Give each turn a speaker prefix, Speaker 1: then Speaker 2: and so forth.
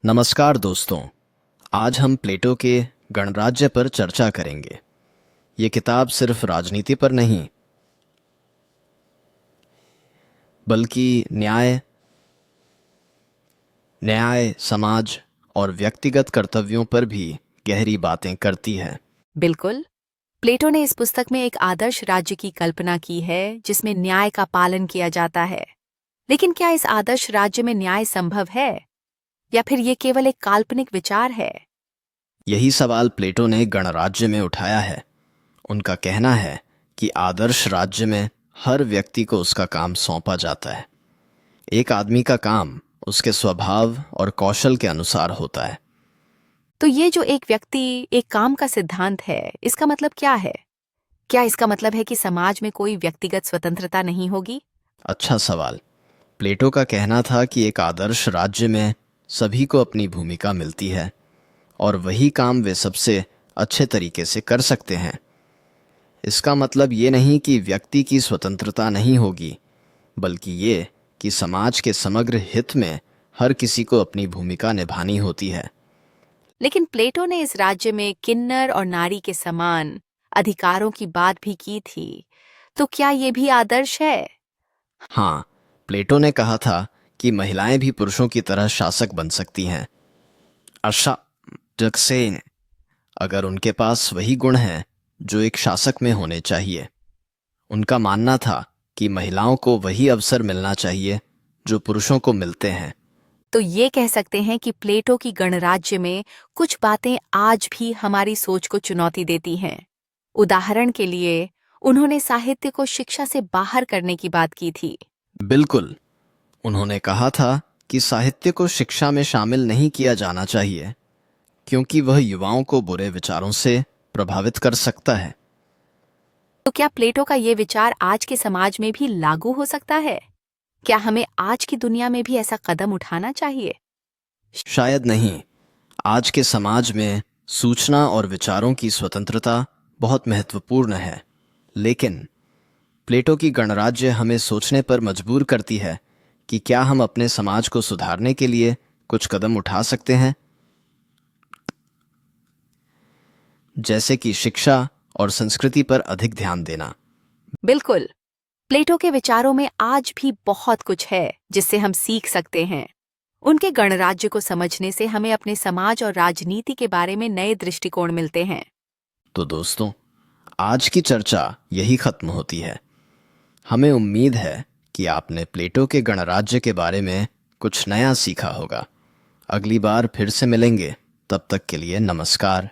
Speaker 1: नमस्कार दोस्तों। आज हम प्लेटो के गणराज्य पर चर्चा करेंगे। ये किताब सिर्फ राजनीति पर नहीं बल्कि न्याय, समाज और व्यक्तिगत कर्तव्यों पर भी गहरी बातें करती है।
Speaker 2: बिल्कुल। प्लेटो ने इस पुस्तक में एक आदर्श राज्य की कल्पना की है जिसमें न्याय का पालन किया जाता है। लेकिन क्या इस आदर्श राज्य में न्याय संभव है या फिर ये केवल एक काल्पनिक विचार है?
Speaker 1: यही सवाल प्लेटो ने गणराज्य में उठाया है। उनका कहना है कि आदर्श राज्य में हर व्यक्ति को उसका काम सौंपा जाता है। एक आदमी का काम उसके स्वभाव और कौशल के अनुसार होता है।
Speaker 2: तो ये जो एक व्यक्ति एक काम का सिद्धांत है, इसका मतलब क्या है? क्या इसका मतलब है कि समाज में कोई व्यक्तिगत स्वतंत्रता नहीं होगी?
Speaker 1: अच्छा सवाल। प्लेटो का कहना था कि एक आदर्श राज्य में सभी को अपनी भूमिका मिलती है और वही काम वे सबसे अच्छे तरीके से कर सकते हैं। इसका मतलब ये नहीं कि व्यक्ति की स्वतंत्रता नहीं होगी, बल्कि ये कि समाज के समग्र हित में हर किसी को अपनी भूमिका निभानी होती है।
Speaker 2: लेकिन प्लेटो ने इस राज्य में किन्नर और नारी के समान अधिकारों की बात भी की थी। तो क्या ये भी आदर्श है?
Speaker 1: हाँ, प्लेटो ने कहा था कि महिलाएं भी पुरुषों की तरह शासक बन सकती हैं। अशासक अगर उनके पास वही गुण हैं जो एक शासक में होने चाहिए। उनका मानना था कि महिलाओं को वही अवसर मिलना चाहिए जो पुरुषों को मिलते हैं।
Speaker 2: तो ये कह सकते हैं कि प्लेटो की गणराज्य में कुछ बातें आज भी हमारी सोच को चुनौती देती हैं। उदाहरण के लिए, उन्होंने साहित्य को शिक्षा से बाहर करने की बात की थी।
Speaker 1: बिल्कुल। उन्होंने कहा था कि साहित्य को शिक्षा में शामिल नहीं किया जाना चाहिए क्योंकि वह युवाओं को बुरे विचारों से प्रभावित कर सकता है।
Speaker 2: तो क्या प्लेटो का ये विचार आज के समाज में भी लागू हो सकता है? क्या हमें आज की दुनिया में भी ऐसा कदम उठाना चाहिए?
Speaker 1: शायद नहीं। आज के समाज में सूचना और विचारों की स्वतंत्रता बहुत महत्वपूर्ण है, लेकिन प्लेटो की गणराज्य हमें सोचने पर मजबूर करती है कि क्या हम अपने समाज को सुधारने के लिए कुछ कदम उठा सकते हैं, जैसे कि शिक्षा और संस्कृति पर अधिक ध्यान देना।
Speaker 2: बिल्कुल। प्लेटो के विचारों में आज भी बहुत कुछ है जिससे हम सीख सकते हैं। उनके गणराज्य को समझने से हमें अपने समाज और राजनीति के बारे में नए दृष्टिकोण मिलते हैं।
Speaker 1: तो दोस्तों, आज की चर्चा यही खत्म होती है। हमें उम्मीद है कि आपने प्लेटो के गणराज्य के बारे में कुछ नया सीखा होगा। अगली बार फिर से मिलेंगे। तब तक के लिए नमस्कार।